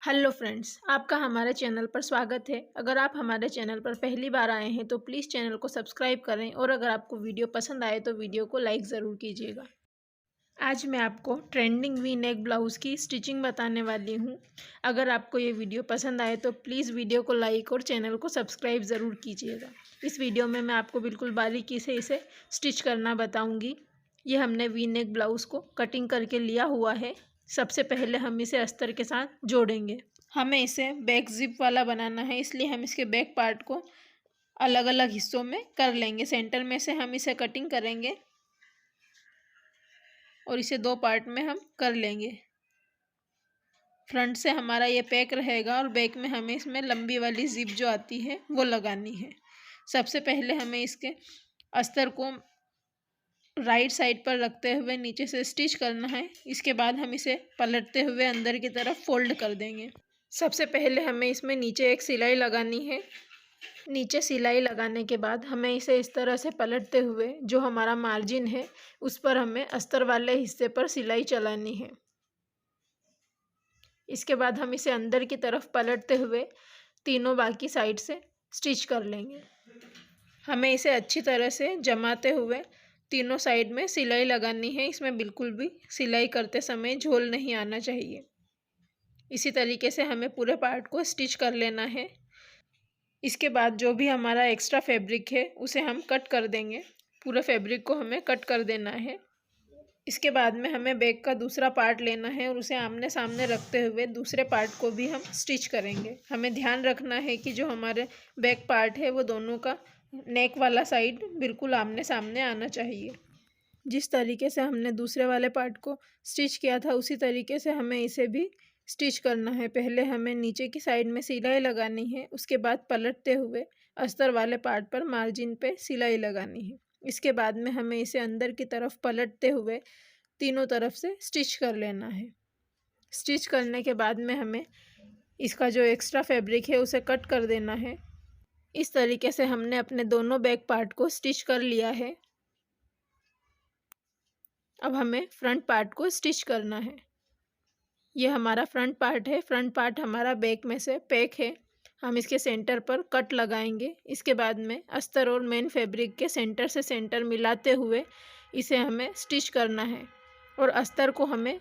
Hello friends, आपका हमारे channel पर स्वागत है। अगर आप हमारे चैनल पर पहली बार आए हैं तो प्लीज़ चैनल को सब्सक्राइब करें और अगर आपको वीडियो पसंद आए तो वीडियो को लाइक ज़रूर कीजिएगा। आज मैं आपको ट्रेंडिंग वी नेक ब्लाउज़ की स्टिचिंग बताने वाली हूँ। अगर आपको ये वीडियो पसंद आए तो प्लीज़ वीडियो को लाइक और चैनल को सब्सक्राइब ज़रूर कीजिएगा। इस वीडियो में मैं आपको बिल्कुल बारीकी से इसे स्टिच करना बताऊँगी। ये हमने वी नेक ब्लाउज़ को कटिंग करके लिया हुआ है। सबसे पहले हम इसे अस्तर के साथ जोड़ेंगे। हमें इसे बैक जिप वाला बनाना है, इसलिए हम इसके बैक पार्ट को अलग अलग हिस्सों में कर लेंगे। सेंटर में से हम इसे कटिंग करेंगे और इसे दो पार्ट में हम कर लेंगे। फ्रंट से हमारा ये पैक रहेगा और बैक में हमें इसमें लंबी वाली जिप जो आती है वो लगानी है। सबसे पहले हमें इसके अस्तर को राइट साइड पर रखते हुए नीचे से स्टिच करना है। इसके बाद हम इसे पलटते हुए अंदर की तरफ फोल्ड कर देंगे। सबसे पहले हमें इसमें नीचे एक सिलाई लगानी है। नीचे सिलाई लगाने के बाद हमें इसे इस तरह से पलटते हुए जो हमारा मार्जिन है उस पर हमें अस्तर वाले हिस्से पर सिलाई चलानी है। इसके बाद हम इसे अंदर की तरफ पलटते हुए तीनों बाकी साइड से स्टिच कर लेंगे। हमें इसे अच्छी तरह से जमाते हुए तीनों साइड में सिलाई लगानी है। इसमें बिल्कुल भी सिलाई करते समय झोल नहीं आना चाहिए। इसी तरीके से हमें पूरे पार्ट को स्टिच कर लेना है। इसके बाद जो भी हमारा एक्स्ट्रा फैब्रिक है उसे हम कट कर देंगे। पूरे फैब्रिक को हमें कट कर देना है। इसके बाद में हमें बैक का दूसरा पार्ट लेना है और उसे आमने सामने रखते हुए दूसरे पार्ट को भी हम स्टिच करेंगे। हमें ध्यान रखना है कि जो हमारे बैक पार्ट है वो दोनों का नेक वाला साइड बिल्कुल आमने सामने आना चाहिए। जिस तरीके से हमने दूसरे वाले पार्ट को स्टिच किया था उसी तरीके से हमें इसे भी स्टिच करना है। पहले हमें नीचे की साइड में सिलाई लगानी है, उसके बाद पलटते हुए अस्तर वाले पार्ट पर मार्जिन पे सिलाई लगानी है। इसके बाद में हमें इसे अंदर की तरफ पलटते हुए तीनों तरफ से स्टिच कर लेना है। स्टिच करने के बाद में हमें इसका जो एक्स्ट्रा फैब्रिक है उसे कट कर देना है। इस तरीके से हमने अपने दोनों बैक पार्ट को स्टिच कर लिया है। अब हमें फ्रंट पार्ट को स्टिच करना है। ये हमारा फ्रंट पार्ट है। फ्रंट पार्ट हमारा बैक में से पैक है। हम इसके सेंटर पर कट लगाएंगे। इसके बाद में अस्तर और मेन फैब्रिक के सेंटर से सेंटर मिलाते हुए इसे हमें स्टिच करना है और अस्तर को हमें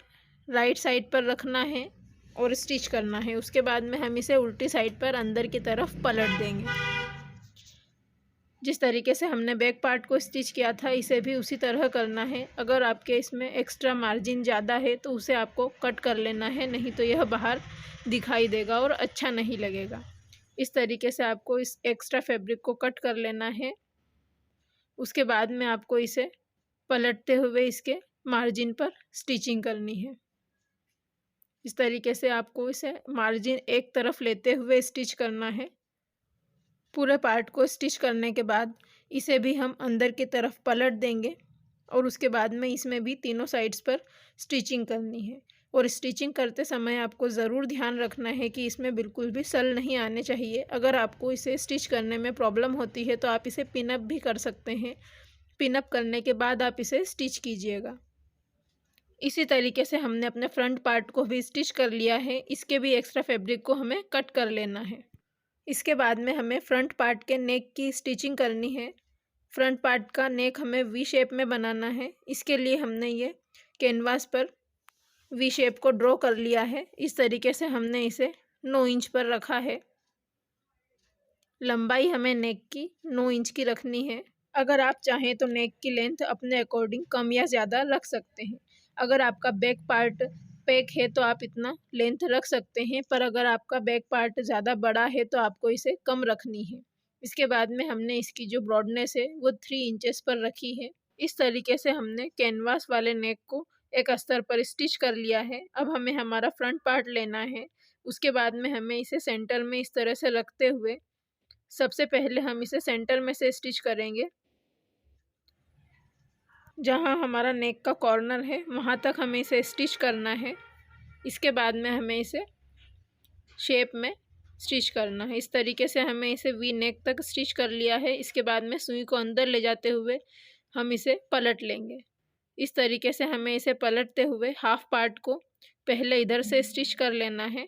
राइट साइड पर रखना है और स्टिच करना है। उसके बाद में हम इसे उल्टी साइड पर अंदर की तरफ पलट देंगे। जिस तरीके से हमने बैक पार्ट को स्टिच किया था इसे भी उसी तरह करना है। अगर आपके इसमें एक्स्ट्रा मार्जिन ज़्यादा है तो उसे आपको कट कर लेना है, नहीं तो यह बाहर दिखाई देगा और अच्छा नहीं लगेगा। इस तरीके से आपको इस एक्स्ट्रा फैब्रिक को कट कर लेना है। उसके बाद में आपको इसे पलटते हुए इसके मार्जिन पर स्टिचिंग करनी है। इस तरीके से आपको इसे मार्जिन एक तरफ लेते हुए स्टिच करना है। पूरे पार्ट को स्टिच करने के बाद इसे भी हम अंदर की तरफ पलट देंगे और उसके बाद में इसमें भी तीनों साइड्स पर स्टिचिंग करनी है। और स्टिचिंग करते समय आपको ज़रूर ध्यान रखना है कि इसमें बिल्कुल भी सल नहीं आने चाहिए। अगर आपको इसे स्टिच करने में प्रॉब्लम होती है तो आप इसे पिनअप भी कर सकते हैं। पिनअप करने के बाद आप इसे स्टिच कीजिएगा। इसी तरीके से हमने अपने फ्रंट पार्ट को भी स्टिच कर लिया है। इसके भी एक्स्ट्रा फैब्रिक को हमें कट कर लेना है। इसके बाद में हमें फ्रंट पार्ट के नेक की स्टिचिंग करनी है। फ्रंट पार्ट का नेक हमें वी शेप में बनाना है। इसके लिए हमने ये कैनवास पर वी शेप को ड्रॉ कर लिया है। इस तरीके से हमने इसे 9 इंच पर रखा है। लंबाई हमें नेक की 9 इंच की रखनी है। अगर आप चाहें तो नेक की लेंथ अपने अकॉर्डिंग कम या ज़्यादा रख सकते हैं। अगर आपका बैक पार्ट पैक है तो आप इतना लेंथ रख सकते हैं, पर अगर आपका बैक पार्ट ज़्यादा बड़ा है तो आपको इसे कम रखनी है। इसके बाद में हमने इसकी जो ब्रॉडनेस है वो 3 इंचेस पर रखी है। इस तरीके से हमने कैनवास वाले नेक को एक अस्तर पर स्टिच कर लिया है। अब हमें हमारा फ्रंट पार्ट लेना है। उसके बाद में हमें इसे सेंटर में इस तरह से रखते हुए सबसे पहले हम इसे सेंटर में से स्टिच करेंगे। जहाँ हमारा नेक का कॉर्नर है वहाँ तक हमें इसे स्टिच करना है। इसके बाद में हमें इसे शेप में स्टिच करना है। इस तरीके से हमें इसे वी नेक तक स्टिच कर लिया है। इसके बाद में सुई को अंदर ले जाते हुए हम इसे पलट लेंगे। इस तरीके से हमें इसे पलटते हुए हाफ पार्ट को पहले इधर से स्टिच कर लेना है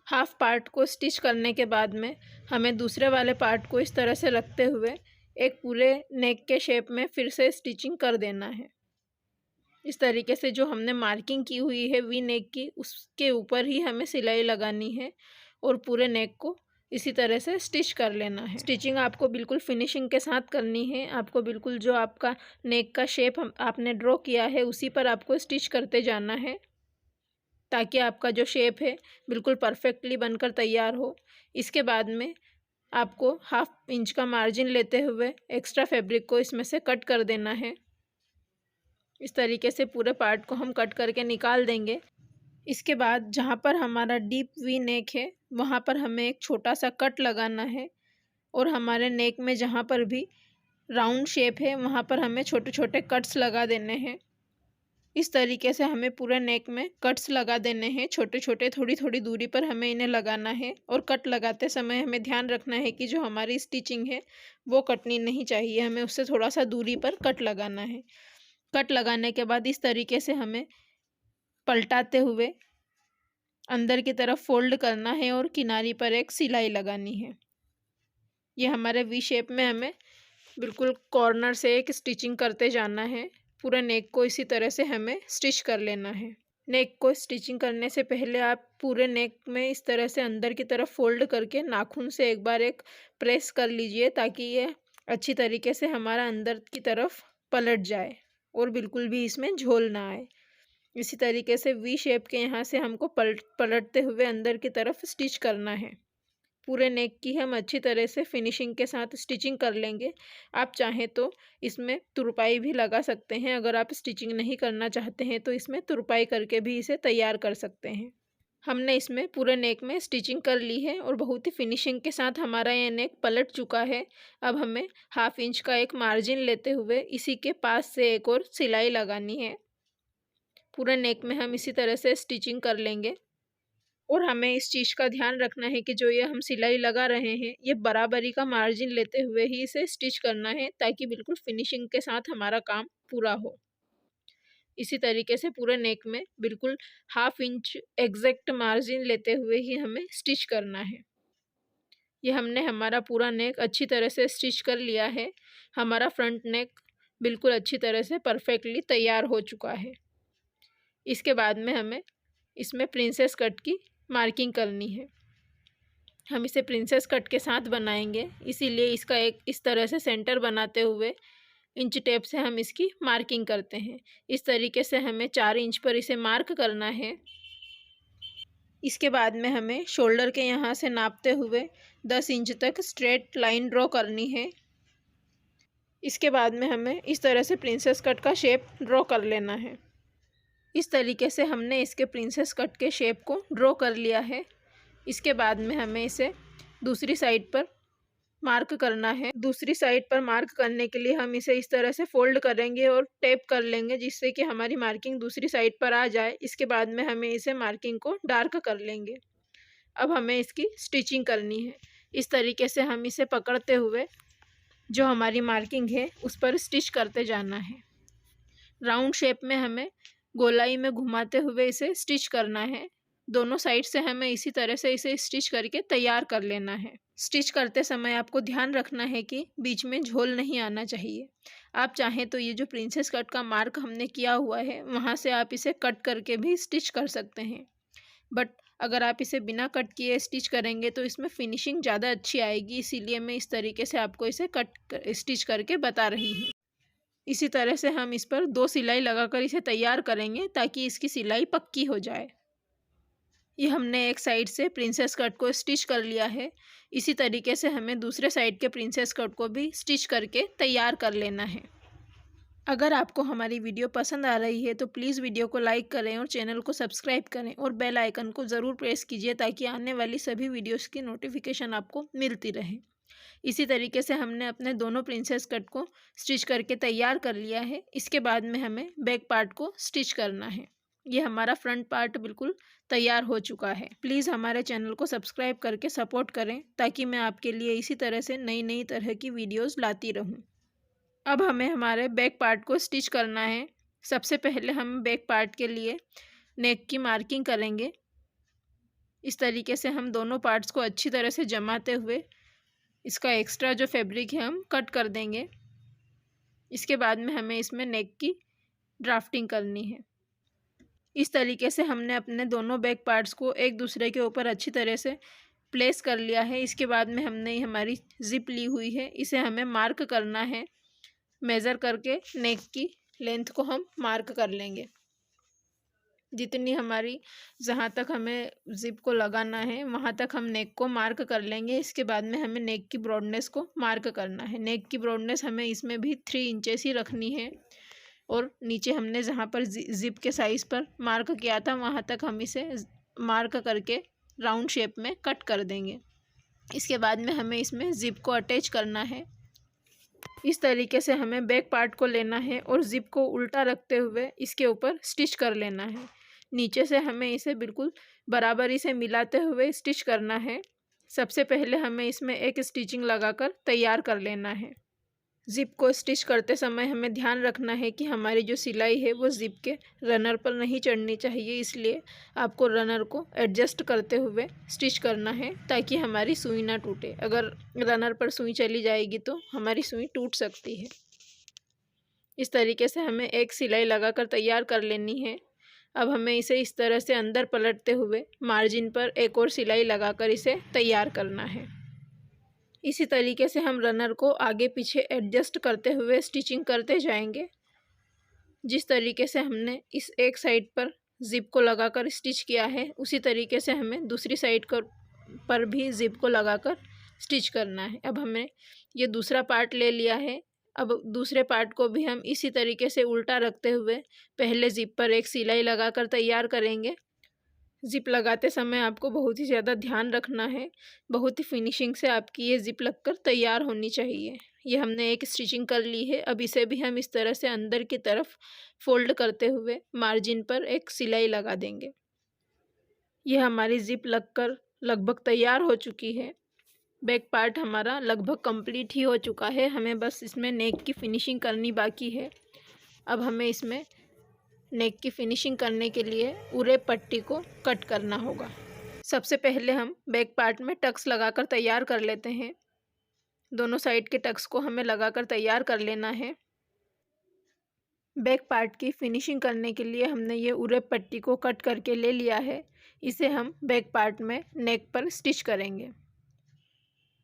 हाफ पार्ट को स्टिच करने के बाद में हमें दूसरे वाले पार्ट को इस तरह से रखते हुए एक पूरे नेक के शेप में फिर से स्टिचिंग कर देना है। इस तरीके से जो हमने मार्किंग की हुई है वी नेक की, उसके ऊपर ही हमें सिलाई लगानी है और पूरे नेक को इसी तरह से स्टिच कर लेना है। स्टिचिंग आपको बिल्कुल फिनिशिंग के साथ करनी है। आपको बिल्कुल जो आपका नेक का शेप आपने ड्रॉ किया है उसी पर आपको स्टिच करते जाना है, ताकि आपका जो शेप है बिल्कुल परफेक्टली बनकर तैयार हो। इसके बाद में आपको 1/2 इंच का मार्जिन लेते हुए एक्स्ट्रा फैब्रिक को इसमें से कट कर देना है। इस तरीके से पूरे पार्ट को हम कट करके निकाल देंगे। इसके बाद जहाँ पर हमारा डीप वी नेक है वहाँ पर हमें एक छोटा सा कट लगाना है और हमारे नेक में जहाँ पर भी राउंड शेप है वहाँ पर हमें छोटे छोटे कट्स लगा देने हैं। इस तरीके से हमें पूरे नेक में कट्स लगा देने हैं छोटे छोटे, थोड़ी थोड़ी दूरी पर हमें इन्हें लगाना है। और कट लगाते समय हमें ध्यान रखना है कि जो हमारी स्टिचिंग है वो कटनी नहीं चाहिए, हमें उससे थोड़ा सा दूरी पर कट लगाना है। कट लगाने के बाद इस तरीके से हमें पलटाते हुए अंदर की तरफ फोल्ड करना है और किनारी पर एक सिलाई लगानी है। ये हमारे वी शेप में हमें बिल्कुल कॉर्नर से एक स्टिचिंग करते जाना है। पूरे नेक को इसी तरह से हमें स्टिच कर लेना है। नेक को स्टिचिंग करने से पहले आप पूरे नेक में इस तरह से अंदर की तरफ फोल्ड करके नाखून से एक बार एक प्रेस कर लीजिए, ताकि ये अच्छी तरीके से हमारा अंदर की तरफ पलट जाए और बिल्कुल भी इसमें झोल ना आए। इसी तरीके से वी शेप के यहाँ से हमको पलटते हुए अंदर की तरफ स्टिच करना है। पूरे नेक की हम अच्छी तरह से फिनिशिंग के साथ स्टिचिंग कर लेंगे। आप चाहें तो इसमें तुरपाई भी लगा सकते हैं। अगर आप स्टिचिंग नहीं करना चाहते हैं तो इसमें तुरपाई करके भी इसे तैयार कर सकते हैं। हमने इसमें पूरे नेक में स्टिचिंग कर ली है और बहुत ही फिनिशिंग के साथ हमारा ये नेक पलट चुका है। अब हमें 1/2 इंच का एक मार्जिन लेते हुए इसी के पास से एक और सिलाई लगानी है। पूरे नेक में हम इसी तरह से स्टिचिंग कर लेंगे और हमें इस चीज़ का ध्यान रखना है कि जो ये हम सिलाई लगा रहे हैं ये बराबरी का मार्जिन लेते हुए ही इसे स्टिच करना है, ताकि बिल्कुल फिनिशिंग के साथ हमारा काम पूरा हो। इसी तरीके से पूरे नेक में बिल्कुल 1/2 इंच एग्जैक्ट मार्जिन लेते हुए ही हमें स्टिच करना है। ये हमने हमारा पूरा नेक अच्छी तरह से स्टिच कर लिया है। हमारा फ्रंट नेक बिल्कुल अच्छी तरह से परफेक्टली तैयार हो चुका है। इसके बाद में हमें इसमें प्रिंसेस कट की मार्किंग करनी है। हम इसे प्रिंसेस कट के साथ बनाएंगे, इसीलिए इसका एक इस तरह से सेंटर बनाते हुए इंच टेप से हम इसकी मार्किंग करते हैं। इस तरीके से हमें 4 इंच पर इसे मार्क करना है। इसके बाद में हमें शोल्डर के यहाँ से नापते हुए 10 इंच तक स्ट्रेट लाइन ड्रॉ करनी है। इसके बाद में हमें इस तरह से प्रिंसेस कट का शेप ड्रॉ कर लेना है। इस तरीके से हमने इसके प्रिंसेस कट के शेप को ड्रॉ कर लिया है। इसके बाद में हमें इसे दूसरी साइड पर मार्क करना है। दूसरी साइड पर मार्क करने के लिए हम इसे इस तरह से फोल्ड करेंगे और टेप कर लेंगे, जिससे कि हमारी मार्किंग दूसरी साइड पर आ जाए। इसके बाद में हमें इसे मार्किंग को डार्क कर लेंगे। अब हमें इसकी स्टिचिंग करनी है। इस तरीके से हम इसे पकड़ते हुए जो हमारी मार्किंग है उस पर स्टिच करते जाना है। राउंड शेप में हमें गोलाई में घुमाते हुए इसे स्टिच करना है। दोनों साइड से हमें इसी तरह से इसे स्टिच करके तैयार कर लेना है। स्टिच करते समय आपको ध्यान रखना है कि बीच में झोल नहीं आना चाहिए। आप चाहें तो ये जो प्रिंसेस कट का मार्क हमने किया हुआ है वहाँ से आप इसे कट करके भी स्टिच कर सकते हैं, बट अगर आप इसे बिना कट किए स्टिच करेंगे तो इसमें फिनिशिंग ज़्यादा अच्छी आएगी। इसीलिए मैं इस तरीके से आपको इसे स्टिच करके बता रही हूँ। इसी तरह से हम इस पर 2 सिलाई लगाकर इसे तैयार करेंगे, ताकि इसकी सिलाई पक्की हो जाए। ये हमने एक साइड से प्रिंसेस कट को स्टिच कर लिया है। इसी तरीके से हमें दूसरे साइड के प्रिंसेस कट को भी स्टिच करके तैयार कर लेना है। अगर आपको हमारी वीडियो पसंद आ रही है तो प्लीज़ वीडियो को लाइक करें और चैनल को सब्सक्राइब करें और बेल आइकन को ज़रूर प्रेस कीजिए, ताकि आने वाली सभी वीडियोस की नोटिफिकेशन आपको मिलती रहे। इसी तरीके से हमने अपने दोनों प्रिंसेस कट को स्टिच करके तैयार कर लिया है। इसके बाद में हमें बैक पार्ट को स्टिच करना है। ये हमारा फ्रंट पार्ट बिल्कुल तैयार हो चुका है। प्लीज़ हमारे चैनल को सब्सक्राइब करके सपोर्ट करें, ताकि मैं आपके लिए इसी तरह से नई नई तरह की वीडियोस लाती रहूं। अब हमें हमारे बैक पार्ट को स्टिच करना है। सबसे पहले हम बैक पार्ट के लिए नेक की मार्किंग करेंगे। इस तरीके से हम दोनों पार्ट्स को अच्छी तरह से जमाते हुए इसका एक्स्ट्रा जो फैब्रिक है हम कट कर देंगे। इसके बाद में हमें इसमें नेक की ड्राफ्टिंग करनी है। इस तरीके से हमने अपने दोनों बैक पार्ट्स को एक दूसरे के ऊपर अच्छी तरह से प्लेस कर लिया है। इसके बाद में हमने हमारी जिप ली हुई है, इसे हमें मार्क करना है। मेज़र करके नेक की लेंथ को हम मार्क कर लेंगे। जितनी हमारी जहाँ तक हमें जिप को लगाना है वहाँ तक हम नेक को मार्क कर लेंगे। इसके बाद में हमें नेक की ब्रॉडनेस को मार्क करना है। नेक की ब्रॉडनेस हमें इसमें भी 3 इंचेस ही रखनी है और नीचे हमने जहाँ पर जिप के साइज़ पर मार्क किया था वहाँ तक हम इसे मार्क करके राउंड शेप में कट कर देंगे। इसके बाद में हमें इसमें जिप को अटैच करना है। इस तरीके से हमें बैक पार्ट को लेना है और जिप को उल्टा रखते हुए इसके ऊपर स्टिच कर लेना है। नीचे से हमें इसे बिल्कुल बराबरी से मिलाते हुए स्टिच करना है। सबसे पहले हमें इसमें एक स्टिचिंग लगाकर तैयार कर लेना है। जिप को स्टिच करते समय हमें ध्यान रखना है कि हमारी जो सिलाई है वो जिप के रनर पर नहीं चढ़नी चाहिए, इसलिए आपको रनर को एडजस्ट करते हुए स्टिच करना है ताकि हमारी सुई ना टूटे। अगर रनर पर सुई चली जाएगी तो हमारी सुई टूट सकती है। इस तरीके से हमें एक सिलाई लगाकर तैयार कर लेनी है। अब हमें इसे इस तरह से अंदर पलटते हुए मार्जिन पर एक और सिलाई लगाकर इसे तैयार करना है। इसी तरीके से हम रनर को आगे पीछे एडजस्ट करते हुए स्टिचिंग करते जाएंगे। जिस तरीके से हमने इस एक साइड पर जिप को लगाकर स्टिच किया है उसी तरीके से हमें दूसरी साइड पर भी जिप को लगाकर स्टिच करना है। अब हमें ये दूसरा पार्ट ले लिया है। अब दूसरे पार्ट को भी हम इसी तरीके से उल्टा रखते हुए पहले जिप पर एक सिलाई लगाकर तैयार करेंगे। जिप लगाते समय आपको बहुत ही ज़्यादा ध्यान रखना है, बहुत ही फिनिशिंग से आपकी ये जिप लगकर तैयार होनी चाहिए। ये हमने एक स्टिचिंग कर ली है। अब इसे भी हम इस तरह से अंदर की तरफ फोल्ड करते हुए मार्जिन पर एक सिलाई लगा देंगे। यह हमारी जिप लगकर लगभग तैयार हो चुकी है। बैक पार्ट हमारा लगभग कंप्लीट ही हो चुका है। हमें बस इसमें नेक की फिनिशिंग करनी बाकी है। अब हमें इसमें नेक की फिनिशिंग करने के लिए पूरे पट्टी को कट करना होगा। सबसे पहले हम बैक पार्ट में टक्स लगाकर तैयार कर लेते हैं। दोनों साइड के टक्स को हमें लगाकर तैयार कर लेना है। बैक पार्ट की फिनिशिंग करने के लिए हमने ये पूरे पट्टी को कट करके ले लिया है। इसे हम बैक पार्ट में नेक पर स्टिच करेंगे।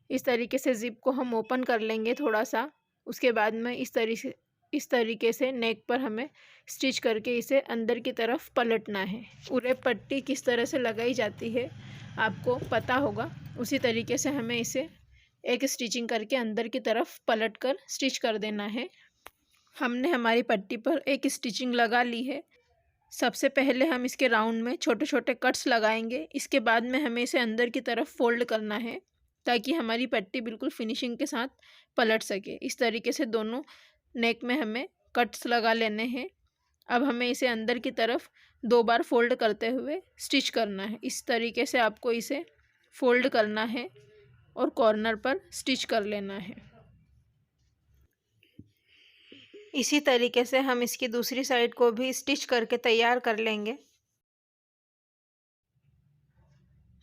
इस तरीके से जिप को हम ओपन कर लेंगे थोड़ा सा। उसके बाद में इस तरीके से नेक पर हमें स्टिच करके इसे अंदर की तरफ पलटना है। पूरे पट्टी किस तरह से लगाई जाती है आपको पता होगा, उसी तरीके से हमें इसे एक स्टिचिंग करके अंदर की तरफ पलट कर स्टिच कर देना है। हमने हमारी पट्टी पर एक स्टिचिंग लगा ली है। सबसे पहले हम इसके राउंड में छोटे छोटे कट्स लगाएंगे। इसके बाद में हमें इसे अंदर की तरफ फोल्ड करना है ताकि हमारी पट्टी बिल्कुल फिनिशिंग के साथ पलट सके। इस तरीके से दोनों नेक में हमें कट्स लगा लेने हैं। अब हमें इसे अंदर की तरफ 2 बार फोल्ड करते हुए स्टिच करना है। इस तरीके से आपको इसे फोल्ड करना है और कॉर्नर पर स्टिच कर लेना है। इसी तरीके से हम इसकी दूसरी साइड को भी स्टिच करके तैयार कर लेंगे।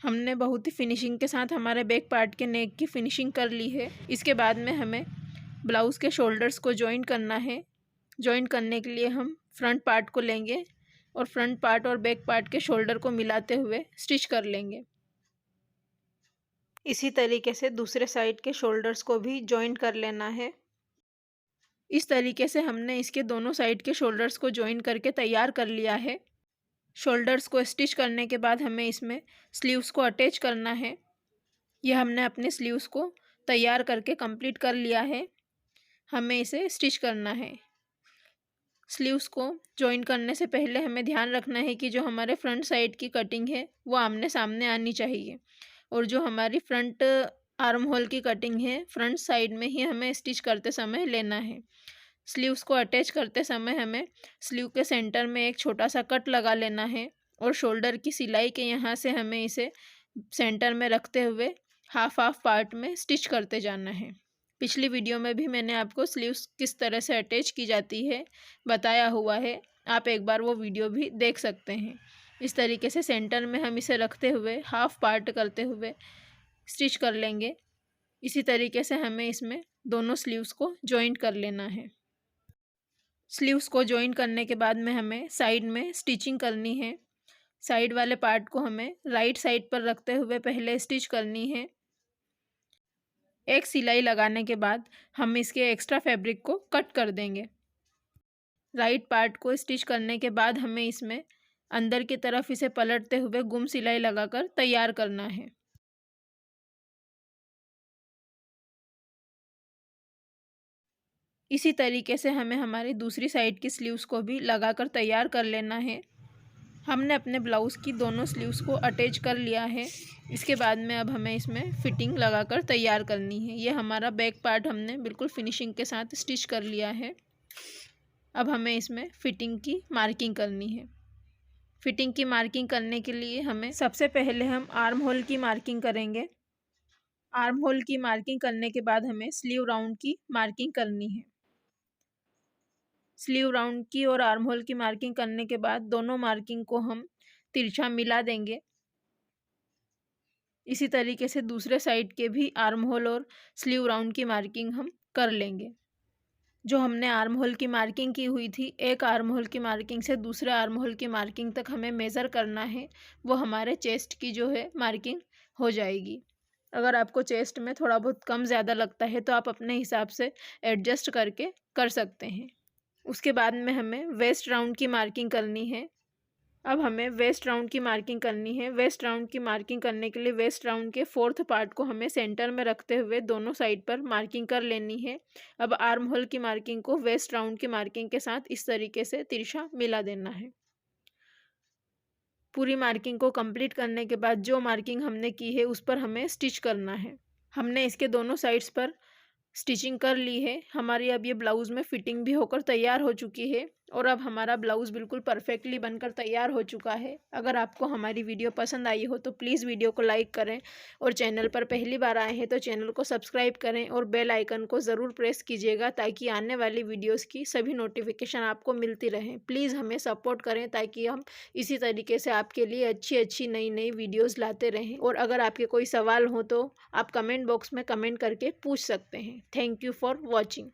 हमने बहुत ही फिनिशिंग के साथ हमारे बैक पार्ट के नेक की फिनिशिंग कर ली है। इसके बाद में हमें ब्लाउज़ के शोल्डर्स को जॉइन करना है। जॉइन करने के लिए हम फ्रंट पार्ट को लेंगे और फ्रंट पार्ट और बैक पार्ट के शोल्डर को मिलाते हुए स्टिच कर लेंगे। इसी तरीके से दूसरे साइड के शोल्डर्स को भी जॉइन कर लेना है। इस तरीके से हमने इसके दोनों साइड के शोल्डर्स को जॉइन करके तैयार कर लिया है। शोल्डर्स को स्टिच करने के बाद हमें इसमें स्लीव्स को अटैच करना है। यह हमने अपने स्लीव्स को तैयार करके कंप्लीट कर लिया है। हमें इसे स्टिच करना है। स्लीव्स को जॉइन करने से पहले हमें ध्यान रखना है कि जो हमारे फ्रंट साइड की कटिंग है वो आमने सामने आनी चाहिए और जो हमारी फ्रंट आर्म होल की कटिंग है फ्रंट साइड में ही हमें स्टिच करते समय लेना है। स्लीव्स को अटैच करते समय हमें स्लीव के सेंटर में एक छोटा सा कट लगा लेना है और शोल्डर की सिलाई के यहाँ से हमें इसे सेंटर में रखते हुए हाफ पार्ट में स्टिच करते जाना है। पिछली वीडियो में भी मैंने आपको स्लीव्स किस तरह से अटैच की जाती है बताया हुआ है, आप एक बार वो वीडियो भी देख सकते हैं। इस तरीके से सेंटर में हम इसे रखते हुए हाफ पार्ट करते हुए स्टिच कर लेंगे। इसी तरीके से हमें इसमें दोनों स्लीव्स को जॉइंट कर लेना है। स्लीव्स को जॉइंट करने के बाद में हमें साइड में स्टिचिंग करनी है। साइड वाले पार्ट को हमें राइट साइड पर रखते हुए पहले स्टिच करनी है। एक सिलाई लगाने के बाद हम इसके एक्स्ट्रा फैब्रिक को कट कर देंगे। राइट पार्ट को स्टिच करने के बाद हमें इसमें अंदर की तरफ इसे पलटते हुए गुम सिलाई लगाकर तैयार करना है। इसी तरीके से हमें हमारी दूसरी साइड की स्लीव्स को भी लगाकर तैयार कर लेना है। हमने अपने ब्लाउज़ की दोनों स्लीव्स को अटैच कर लिया है। इसके बाद में अब हमें इसमें फिटिंग लगाकर तैयार करनी है। ये हमारा बैक पार्ट हमने बिल्कुल फिनिशिंग के साथ स्टिच कर लिया है। अब हमें इसमें फिटिंग की मार्किंग करनी है। फिटिंग की मार्किंग करने के लिए हमें सबसे पहले हम आर्म होल की मार्किंग करेंगे। आर्म होल की मार्किंग करने के बाद हमें स्लीव राउंड की मार्किंग करनी है। स्लीव राउंड की और आर्म होल की मार्किंग करने के बाद दोनों मार्किंग को हम तिरछा मिला देंगे। इसी तरीके से दूसरे साइड के भी आर्म होल और स्लीव राउंड की मार्किंग हम कर लेंगे। जो हमने आर्म होल की मार्किंग की हुई थी, एक आर्म होल की मार्किंग से दूसरे आर्म होल की मार्किंग तक हमें मेज़र करना है। वो हमारे चेस्ट की जो है मार्किंग हो जाएगी। अगर आपको चेस्ट में थोड़ा बहुत कम ज़्यादा लगता है तो आप अपने हिसाब से एडजस्ट करके कर सकते हैं। उसके बाद में हमें वेस्ट राउंड की मार्किंग करनी है। अब हमें वेस्ट राउंड की मार्किंग करनी है। वेस्ट राउंड की मार्किंग करने के लिए वेस्ट राउंड के फोर्थ पार्ट को हमें सेंटर में रखते हुए दोनों साइड पर मार्किंग कर लेनी है। अब आर्म होल की मार्किंग को वेस्ट राउंड की मार्किंग के साथ इस तरीके से तिरछा मिला देना है। पूरी मार्किंग को कंप्लीट करने के बाद जो मार्किंग हमने की है उस पर हमें स्टिच करना है। हमने इसके दोनों साइड्स पर स्टिचिंग कर ली है। हमारी अब ये ब्लाउज़ में फिटिंग भी होकर तैयार हो चुकी है और अब हमारा ब्लाउज़ बिल्कुल परफेक्टली बनकर तैयार हो चुका है। अगर आपको हमारी वीडियो पसंद आई हो तो प्लीज़ वीडियो को लाइक करें और चैनल पर पहली बार आए हैं तो चैनल को सब्सक्राइब करें और बेल आइकन को ज़रूर प्रेस कीजिएगा ताकि आने वाली वीडियोज़ की सभी नोटिफिकेशन आपको मिलती रहें। प्लीज़ हमें सपोर्ट करें ताकि हम इसी तरीके से आपके लिए अच्छी अच्छी नई नई वीडियोज़ लाते रहें। और अगर आपके कोई सवाल हो तो आप कमेंट बॉक्स में कमेंट करके पूछ सकते हैं। Thank you for watching.